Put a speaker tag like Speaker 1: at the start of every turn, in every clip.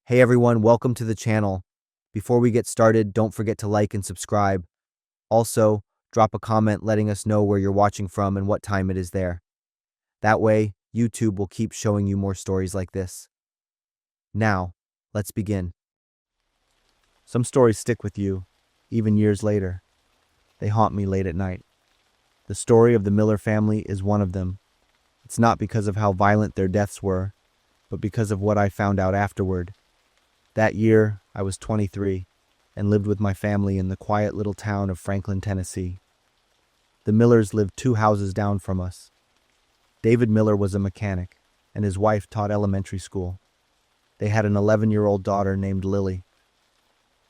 Speaker 1: Hey everyone, welcome to the channel. Before we get started, don't forget to like and subscribe. Also, drop a comment letting us know where you're watching from and what time it is there. That way, YouTube will keep showing you more stories like this. Now, let's begin. Some stories stick with you, even years later. They haunt me late at night. The story of the Miller family is one of them. It's not because of how violent their deaths were, but because of what I found out afterward. That year, I was 23 and lived with my family in the quiet little town of Franklin, Tennessee. The Millers lived 2 houses down from us. David Miller was a mechanic, and his wife taught elementary school. They had an 11-year-old daughter named Lily.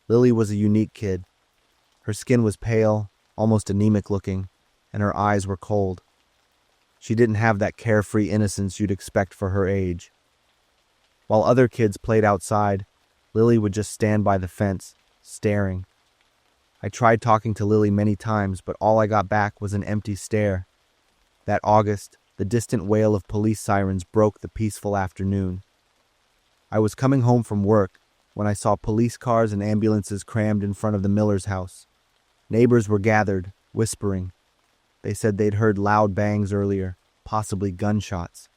Speaker 1: Lily was a unique kid. Her skin was pale, almost anemic looking, and her eyes were cold. She didn't have that carefree innocence you'd expect for her age. While other kids played outside, Lily would just stand by the fence, staring. I tried talking to Lily many times, but all I got back was an empty stare. That August, the distant wail of police sirens broke the peaceful afternoon. I was coming home from work when I saw police cars and ambulances crammed in front of the Miller's house. Neighbors were gathered, whispering. They said they'd heard loud bangs earlier, possibly gunshots.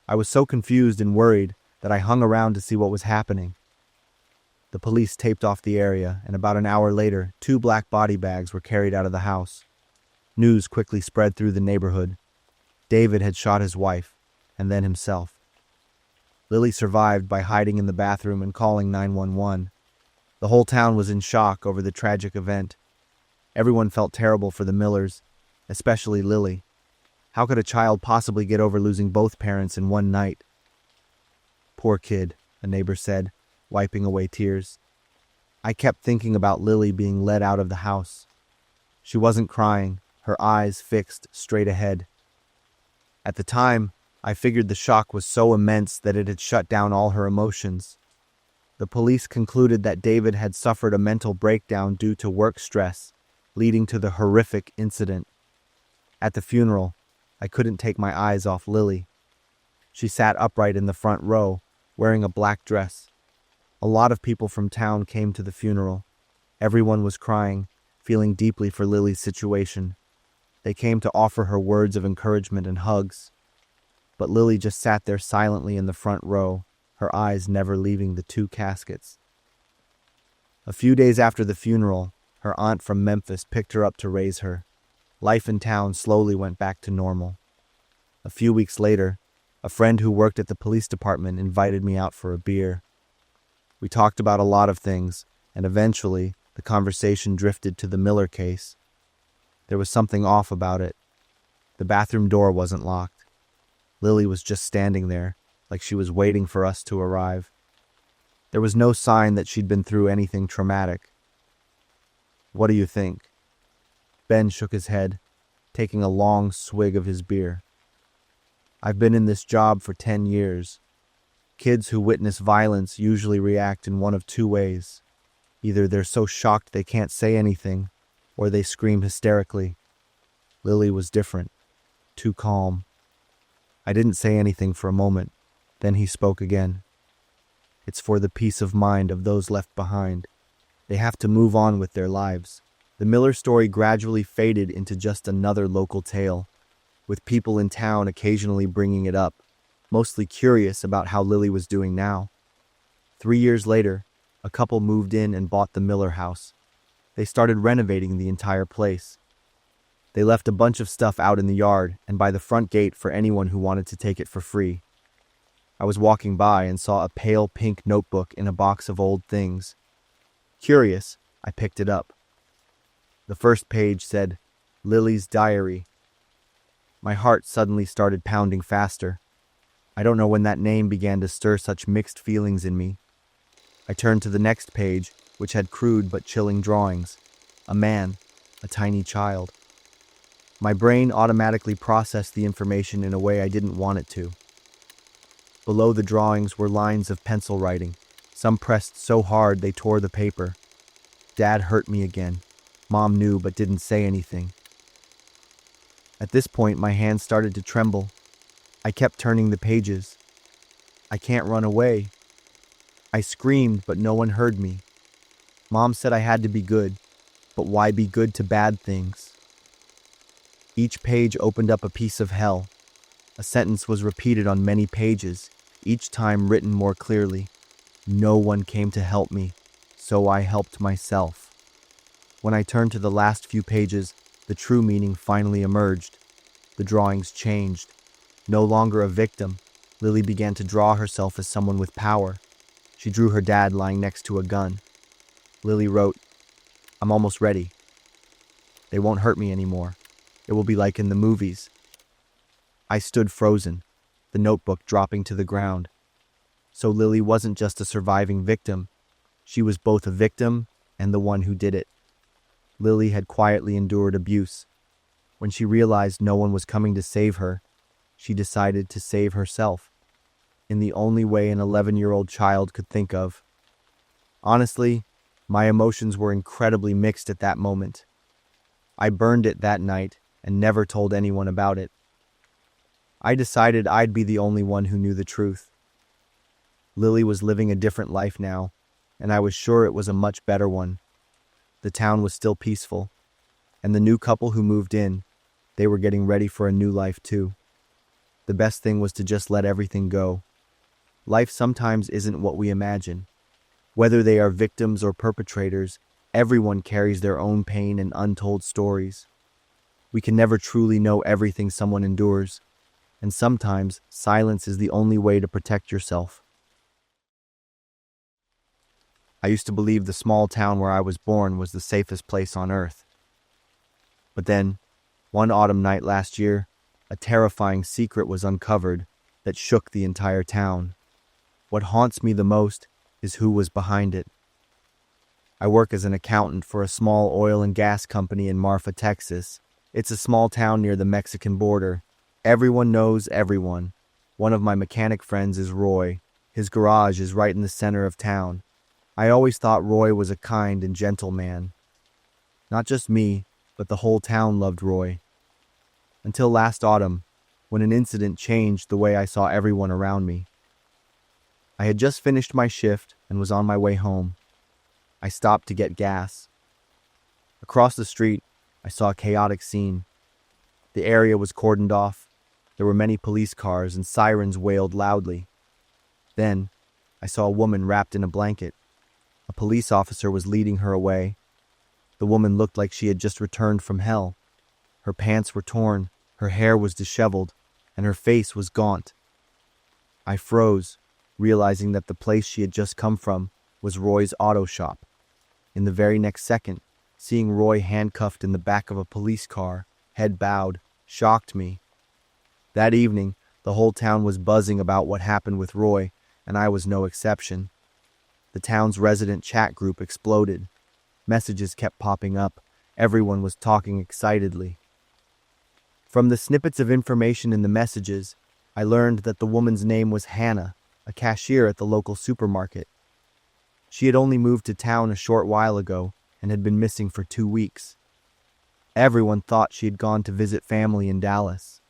Speaker 1: I was so confused and worried that I hung around to see what was happening. The police taped off the area, and about an hour later, 2 black body bags were carried out of the house. News quickly spread through the neighborhood. David had shot his wife, and then himself. Lily survived by hiding in the bathroom and calling 911. The whole town was in shock over the tragic event. Everyone felt terrible for the Millers, especially Lily. How could a child possibly get over losing both parents in one night? "Poor kid," a neighbor said, wiping away tears. I kept thinking about Lily being led out of the house. She wasn't crying, her eyes fixed straight ahead. At the time, I figured the shock was so immense that it had shut down all her emotions. The police concluded that David had suffered a mental breakdown due to work stress, leading to the horrific incident. At the funeral, I couldn't take my eyes off Lily. She sat upright in the front row, wearing a black dress. A lot of people from town came to the funeral. Everyone was crying, feeling deeply for Lily's situation. They came to offer her words of encouragement and hugs. But Lily just sat there silently in the front row, her eyes never leaving the 2 caskets. A few days after the funeral, her aunt from Memphis picked her up to raise her. Life in town slowly went back to normal. A few weeks later, a friend who worked at the police department invited me out for a beer. We talked about a lot of things, and eventually, the conversation drifted to the Miller case. There was something off about it. The bathroom door wasn't locked. Lily was just standing there, like she was waiting for us to arrive. There was no sign that she'd been through anything traumatic. "What do you think?" Ben shook his head, taking a long swig of his beer. "I've been in this job for 10 years. Kids who witness violence usually react in one of 2 ways. Either they're so shocked they can't say anything, or they scream hysterically. Lily was different, too calm. I didn't say anything for a moment. Then he spoke again. It's for the peace of mind of those left behind. They have to move on with their lives." The Miller story gradually faded into just another local tale, with people in town occasionally bringing it up, mostly curious about how Lily was doing now. 3 years later, a couple moved in and bought the Miller house. They started renovating the entire place. They left a bunch of stuff out in the yard and by the front gate for anyone who wanted to take it for free. I was walking by and saw a pale pink notebook in a box of old things. Curious, I picked it up. The first page said, "Lily's Diary." My heart suddenly started pounding faster. I don't know when that name began to stir such mixed feelings in me. I turned to the next page, which had crude but chilling drawings. A man, a tiny child. My brain automatically processed the information in a way I didn't want it to. Below the drawings were lines of pencil writing, some pressed so hard they tore the paper. "Dad hurt me again. Mom knew but didn't say anything." At this point, my hands started to tremble. I kept turning the pages. "I can't run away." I screamed, but no one heard me. Mom said I had to be good, but why be good to bad things? Each page opened up a piece of hell. A sentence was repeated on many pages, each time written more clearly. No one came to help me, so I helped myself. When I turned to the last few pages, the true meaning finally emerged. The drawings changed. No longer a victim, Lily began to draw herself as someone with power. She drew her dad lying next to a gun. Lily wrote, "I'm almost ready. They won't hurt me anymore. It will be like in the movies." I stood frozen, the notebook dropping to the ground. So Lily wasn't just a surviving victim. She was both a victim and the one who did it. Lily had quietly endured abuse. When she realized no one was coming to save her, she decided to save herself, in the only way an 11-year-old child could think of. Honestly, my emotions were incredibly mixed at that moment. I burned it that night and never told anyone about it. I decided I'd be the only one who knew the truth. Lily was living a different life now, and I was sure it was a much better one. The town was still peaceful, and the new couple who moved in, they were getting ready for a new life too. The best thing was to just let everything go. Life sometimes isn't what we imagine. Whether they are victims or perpetrators, everyone carries their own pain and untold stories. We can never truly know everything someone endures, and sometimes silence is the only way to protect yourself. I used to believe the small town where I was born was the safest place on earth. But then, one autumn night last year, a terrifying secret was uncovered that shook the entire town. What haunts me the most is who was behind it. I work as an accountant for a small oil and gas company in Marfa, Texas. It's a small town near the Mexican border. Everyone knows everyone. One of my mechanic friends is Roy. His garage is right in the center of town. I always thought Roy was a kind and gentle man. Not just me, but the whole town loved Roy. Until last autumn, when an incident changed the way I saw everyone around me. I had just finished my shift and was on my way home. I stopped to get gas. Across the street, I saw a chaotic scene. The area was cordoned off. There were many police cars and sirens wailed loudly. Then, I saw a woman wrapped in a blanket. A police officer was leading her away. The woman looked like she had just returned from hell. Her pants were torn, her hair was disheveled, and her face was gaunt. I froze, realizing that the place she had just come from was Roy's auto shop. In the very next second, seeing Roy handcuffed in the back of a police car, head bowed, shocked me. That evening, the whole town was buzzing about what happened with Roy, and I was no exception. The town's resident chat group exploded. Messages kept popping up. Everyone was talking excitedly. From the snippets of information in the messages, I learned that the woman's name was Hannah, a cashier at the local supermarket. She had only moved to town a short while ago and had been missing for 2 weeks. Everyone thought she had gone to visit family in Dallas.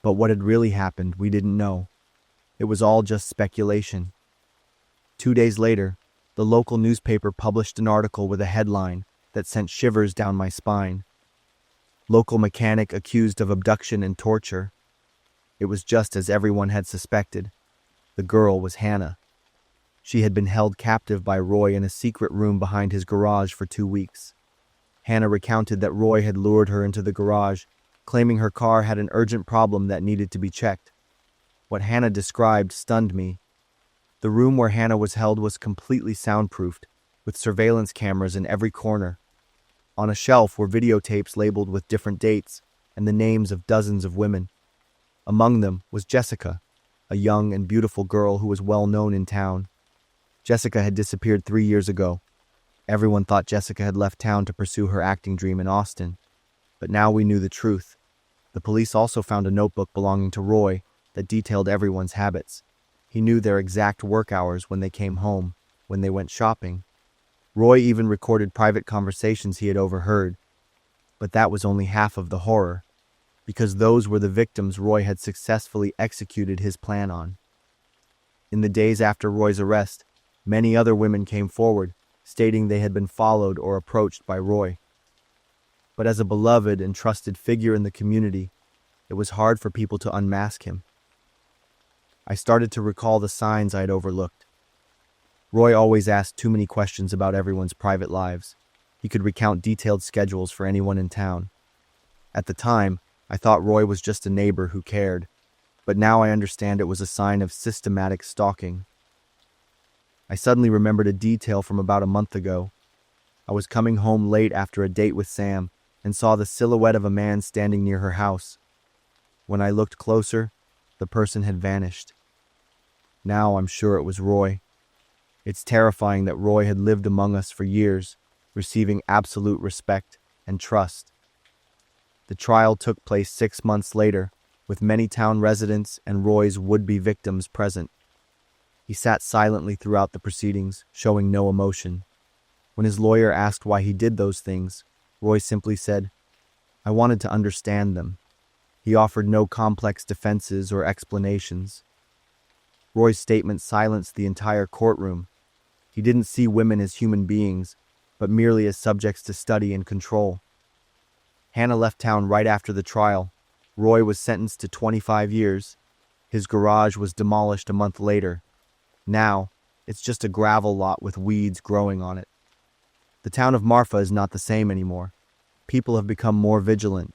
Speaker 1: But what had really happened, we didn't know. It was all just speculation. 2 days later, the local newspaper published an article with a headline that sent shivers down my spine. Local mechanic accused of abduction and torture. It was just as everyone had suspected. The girl was Hannah. She had been held captive by Roy in a secret room behind his garage for 2 weeks. Hannah recounted that Roy had lured her into the garage, claiming her car had an urgent problem that needed to be checked. What Hannah described stunned me. The room where Hannah was held was completely soundproofed, with surveillance cameras in every corner. On a shelf were videotapes labeled with different dates and the names of dozens of women. Among them was Jessica, a young and beautiful girl who was well known in town. Jessica had disappeared 3 years ago. Everyone thought Jessica had left town to pursue her acting dream in Austin. But now we knew the truth. The police also found a notebook belonging to Roy that detailed everyone's habits. He knew their exact work hours when they came home, when they went shopping. Roy even recorded private conversations he had overheard. But that was only half of the horror, because those were the victims Roy had successfully executed his plan on. In the days after Roy's arrest, Many other women came forward, stating they had been followed or approached by Roy. But as a beloved and trusted figure in the community, it was hard for people to unmask him. I started to recall the signs I had overlooked. Roy always asked too many questions about everyone's private lives. He could recount detailed schedules for anyone in town. At the time, I thought Roy was just a neighbor who cared, but now I understand it was a sign of systematic stalking. I suddenly remembered a detail from about a month ago. I was coming home late after a date with Sam and saw the silhouette of a man standing near her house. When I looked closer, the person had vanished. Now I'm sure it was Roy. It's terrifying that Roy had lived among us for years, receiving absolute respect and trust. The trial took place 6 months later, with many town residents and Roy's would-be victims present. He sat silently throughout the proceedings, showing no emotion. When his lawyer asked why he did those things, Roy simply said, "I wanted to understand them." He offered no complex defenses or explanations. Roy's statement silenced the entire courtroom. He didn't see women as human beings, but merely as subjects to study and control. Hannah left town right after the trial. Roy was sentenced to 25 years. His garage was demolished a month later. Now, it's just a gravel lot with weeds growing on it. The town of Marfa is not the same anymore. People have become more vigilant.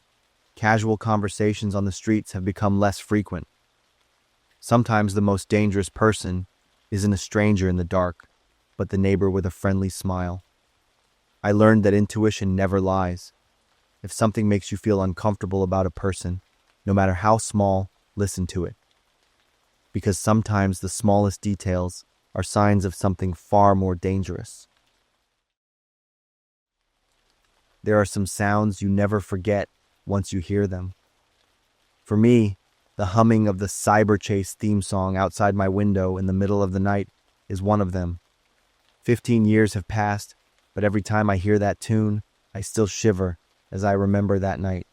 Speaker 1: Casual conversations on the streets have become less frequent. Sometimes the most dangerous person isn't a stranger in the dark, but the neighbor with a friendly smile. I learned that intuition never lies. If something makes you feel uncomfortable about a person, no matter how small, listen to it. Because sometimes the smallest details are signs of something far more dangerous. There are some sounds you never forget once you hear them. For me, the humming of the Cyber Chase theme song outside my window in the middle of the night is one of them. 15 years have passed, but every time I hear that tune, I still shiver as I remember that night.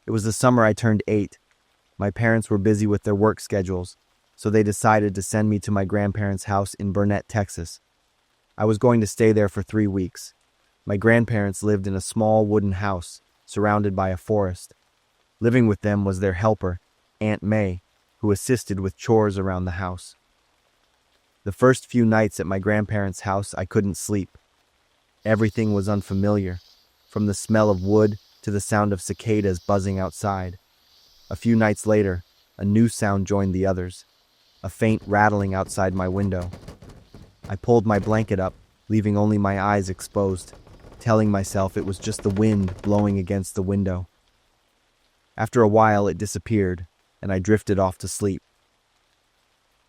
Speaker 1: It was the summer I turned 8. My parents were busy with their work schedules, so they decided to send me to my grandparents' house in Burnett, Texas. I was going to stay there for 3 weeks. My grandparents lived in a small wooden house, surrounded by a forest. Living with them was their helper, Aunt May, who assisted with chores around the house. The first few nights at my grandparents' house, I couldn't sleep. Everything was unfamiliar, from the smell of wood to the sound of cicadas buzzing outside. A few nights later, a new sound joined the others, a faint rattling outside my window. I pulled my blanket up, leaving only my eyes exposed, telling myself it was just the wind blowing against the window. After a while, it disappeared, and I drifted off to sleep.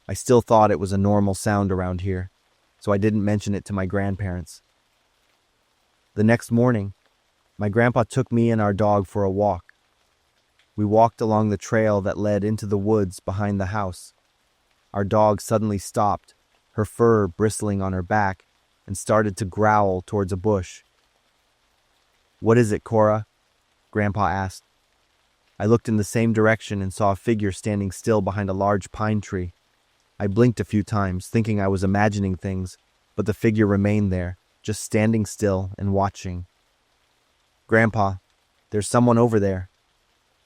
Speaker 1: I still thought it was a normal sound around here, so I didn't mention it to my grandparents. The next morning, my grandpa took me and our dog for a walk. We walked along the trail that led into the woods behind the house. Our dog suddenly stopped, her fur bristling on her back, and started to growl towards a bush. "What is it, Cora?" Grandpa asked. I looked in the same direction and saw a figure standing still behind a large pine tree. I blinked a few times, thinking I was imagining things, but the figure remained there, just standing still and watching. "Grandpa, there's someone over there."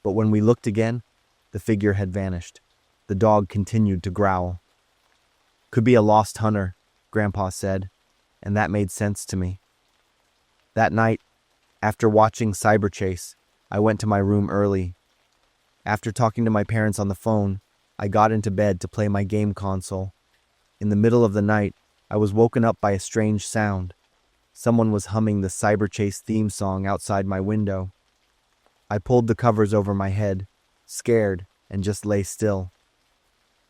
Speaker 1: But when we looked again, the figure had vanished. The dog continued to growl. "Could be a lost hunter," Grandpa said, and that made sense to me. That night, after watching Cyber Chase, I went to my room early. After talking to my parents on the phone, I got into bed to play my game console. In the middle of the night, I was woken up by a strange sound. Someone was humming the Cyber Chase theme song outside my window. I pulled the covers over my head, scared, and just lay still.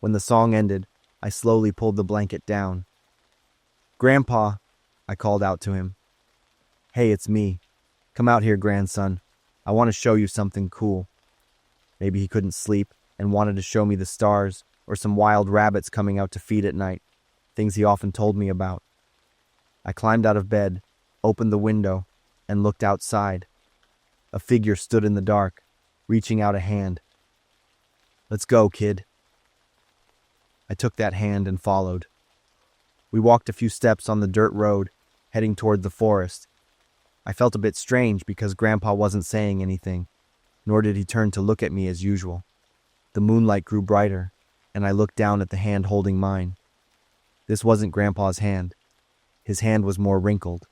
Speaker 1: When the song ended, I slowly pulled the blanket down. "Grandpa," I called out to him. "Hey, it's me. Come out here, grandson. I want to show you something cool." Maybe he couldn't sleep and wanted to show me the stars or some wild rabbits coming out to feed at night, things he often told me about. I climbed out of bed, opened the window, and looked outside. A figure stood in the dark, reaching out a hand. "Let's go, kid." I took that hand and followed. We walked a few steps on the dirt road, heading toward the forest. I felt a bit strange because Grandpa wasn't saying anything, nor did he turn to look at me as usual. The moonlight grew brighter, and I looked down at the hand holding mine. This wasn't Grandpa's hand. His hand was more wrinkled.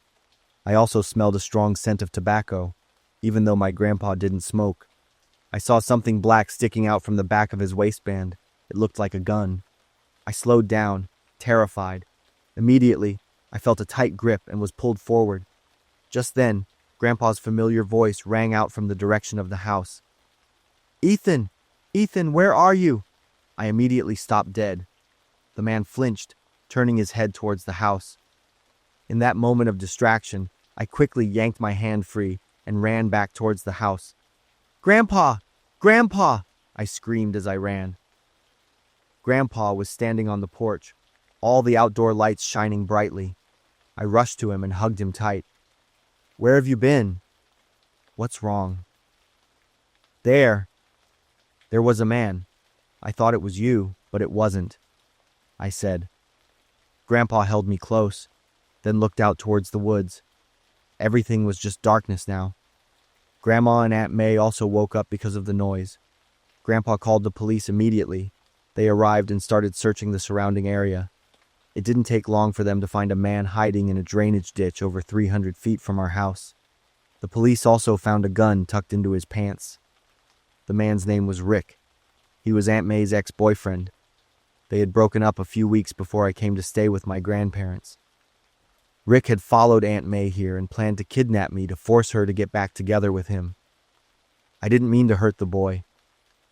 Speaker 1: I also smelled a strong scent of tobacco, even though my grandpa didn't smoke. I saw something black sticking out from the back of his waistband. It looked like a gun. I slowed down, terrified. Immediately, I felt a tight grip and was pulled forward. Just then, Grandpa's familiar voice rang out from the direction of the house. "Ethan! Ethan, where are you?" I immediately stopped dead. The man flinched, turning his head towards the house. In that moment of distraction, I quickly yanked my hand free and ran back towards the house. "Grandpa! Grandpa!" I screamed as I ran. Grandpa was standing on the porch, all the outdoor lights shining brightly. I rushed to him and hugged him tight. "Where have you been?" "What's wrong?" There was a man. I thought it was you, but it wasn't," I said. Grandpa held me close, then looked out towards the woods. Everything was just darkness now. Grandma and Aunt May also woke up because of the noise. Grandpa called the police immediately. They arrived and started searching the surrounding area. It didn't take long for them to find a man hiding in a drainage ditch over 300 feet from our house. The police also found a gun tucked into his pants. The man's name was Rick. He was Aunt May's ex-boyfriend. They had broken up a few weeks before I came to stay with my grandparents. Rick had followed Aunt May here and planned to kidnap me to force her to get back together with him. I didn't mean to hurt the boy.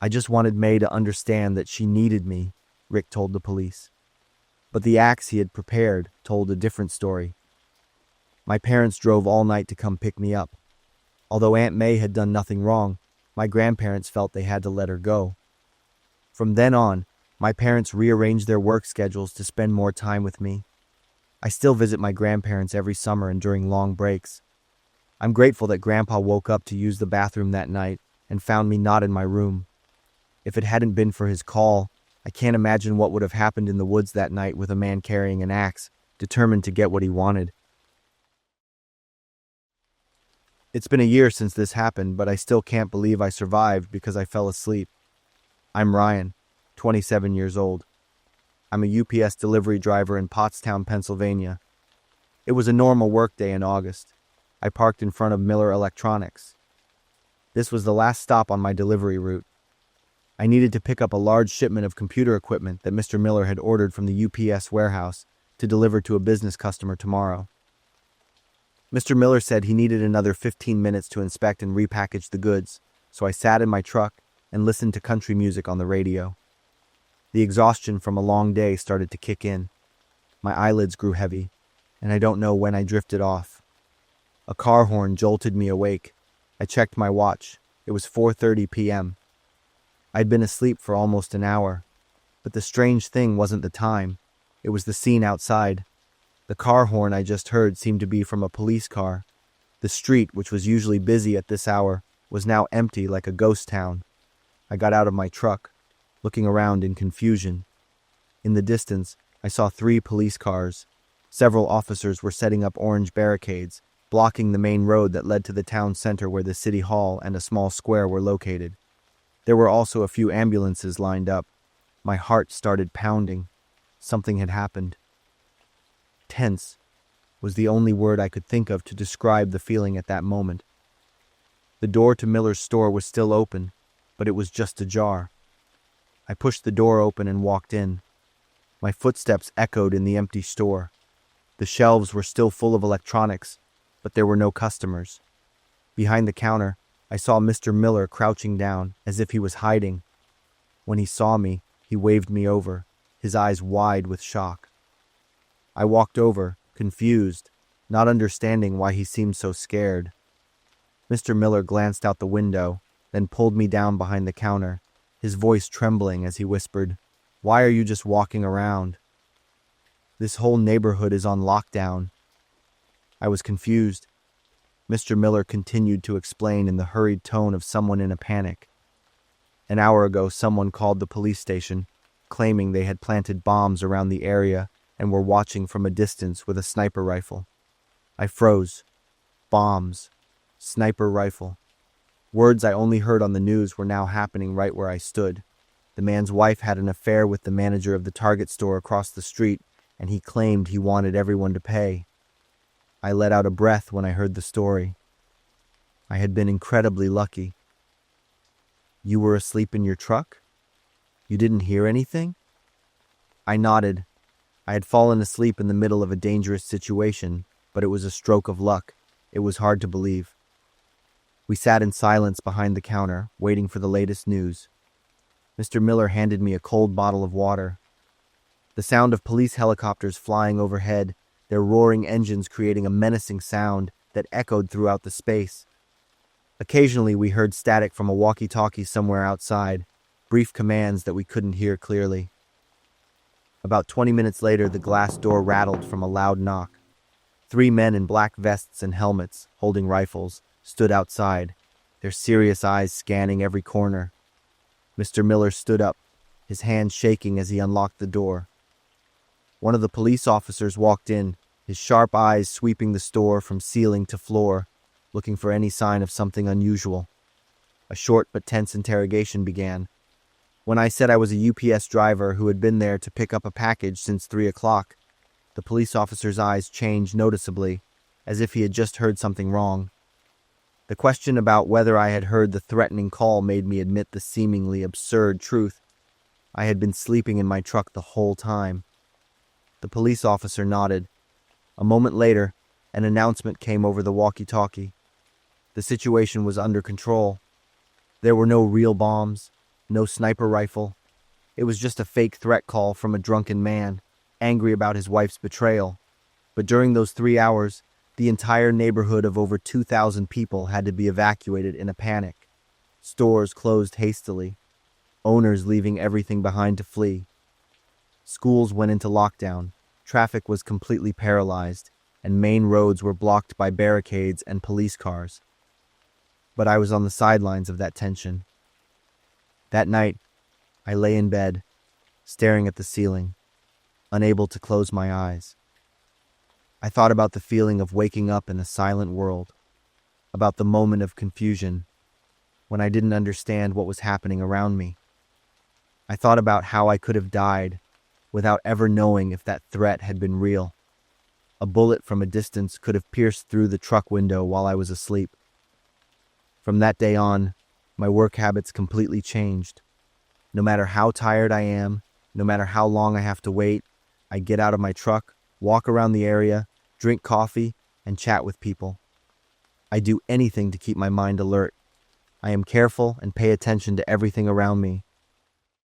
Speaker 1: I just wanted May to understand that she needed me, Rick told the police. But the axe he had prepared told a different story. My parents drove all night to come pick me up. Although Aunt May had done nothing wrong, my grandparents felt they had to let her go. From then on, my parents rearranged their work schedules to spend more time with me. I still visit my grandparents every summer and during long breaks. I'm grateful that Grandpa woke up to use the bathroom that night and found me not in my room. If it hadn't been for his call, I can't imagine what would have happened in the woods that night with a man carrying an axe, determined to get what he wanted. It's been a year since this happened, but I still can't believe I survived because I fell asleep. I'm Ryan, 27 years old. I'm a UPS delivery driver in Pottstown, Pennsylvania. It was a normal workday in August. I parked in front of Miller Electronics. This was the last stop on my delivery route. I needed to pick up a large shipment of computer equipment that Mr. Miller had ordered from the UPS warehouse to deliver to a business customer tomorrow. Mr. Miller said he needed another 15 minutes to inspect and repackage the goods, so I sat in my truck and listened to country music on the radio. The exhaustion from a long day started to kick in. My eyelids grew heavy, and I don't know when I drifted off. A car horn jolted me awake. I checked my watch. It was 4:30 p.m. I'd been asleep for almost an hour, but the strange thing wasn't the time. It was the scene outside. The car horn I just heard seemed to be from a police car. The street, which was usually busy at this hour, was now empty like a ghost town. I got out of my truck, looking around in confusion. In the distance, I saw 3 police cars. Several officers were setting up orange barricades, blocking the main road that led to the town center where the city hall and a small square were located. There were also a few ambulances lined up. My heart started pounding. Something had happened. Tense was the only word I could think of to describe the feeling at that moment. The door to Miller's store was still open, but it was just ajar. I pushed the door open and walked in. My footsteps echoed in the empty store. The shelves were still full of electronics, but there were no customers. Behind the counter, I saw Mr. Miller crouching down, as if he was hiding. When he saw me, he waved me over, his eyes wide with shock. I walked over, confused, not understanding why he seemed so scared. Mr. Miller glanced out the window, then pulled me down behind the counter, his voice trembling as he whispered, "Why are you just walking around? This whole neighborhood is on lockdown." I was confused. Mr. Miller continued to explain in the hurried tone of someone in a panic. An hour ago, someone called the police station, claiming they had planted bombs around the area and were watching from a distance with a sniper rifle. I froze. Bombs. Sniper rifle. Words I only heard on the news were now happening right where I stood. The man's wife had an affair with the manager of the Target store across the street, and he claimed he wanted everyone to pay. I let out a breath when I heard the story. I had been incredibly lucky. You were asleep in your truck? You didn't hear anything? I nodded. I had fallen asleep in the middle of a dangerous situation, but it was a stroke of luck. It was hard to believe. We sat in silence behind the counter, waiting for the latest news. Mr. Miller handed me a cold bottle of water. The sound of police helicopters flying overhead, their roaring engines creating a menacing sound that echoed throughout the space. Occasionally, we heard static from a walkie-talkie somewhere outside, brief commands that we couldn't hear clearly. About 20 minutes later, the glass door rattled from a loud knock. 3 men in black vests and helmets, holding rifles, stood outside, their serious eyes scanning every corner. Mr. Miller stood up, his hand shaking as he unlocked the door. One of the police officers walked in, his sharp eyes sweeping the store from ceiling to floor, looking for any sign of something unusual. A short but tense interrogation began. When I said I was a UPS driver who had been there to pick up a package since 3 o'clock, the police officer's eyes changed noticeably, as if he had just heard something wrong. The question about whether I had heard the threatening call made me admit the seemingly absurd truth. I had been sleeping in my truck the whole time. The police officer nodded. A moment later, an announcement came over the walkie-talkie. The situation was under control. There were no real bombs, no sniper rifle. It was just a fake threat call from a drunken man, angry about his wife's betrayal. But during those 3 hours, the entire neighborhood of over 2,000 people had to be evacuated in a panic. Stores closed hastily, owners leaving everything behind to flee. Schools went into lockdown, traffic was completely paralyzed, and main roads were blocked by barricades and police cars. But I was on the sidelines of that tension. That night, I lay in bed, staring at the ceiling, unable to close my eyes. I thought about the feeling of waking up in a silent world, about the moment of confusion when I didn't understand what was happening around me. I thought about how I could have died without ever knowing if that threat had been real. A bullet from a distance could have pierced through the truck window while I was asleep. From that day on, my work habits completely changed. No matter how tired I am, no matter how long I have to wait, I get out of my truck, walk around the area, drink coffee, and chat with people. I do anything to keep my mind alert. I am careful and pay attention to everything around me,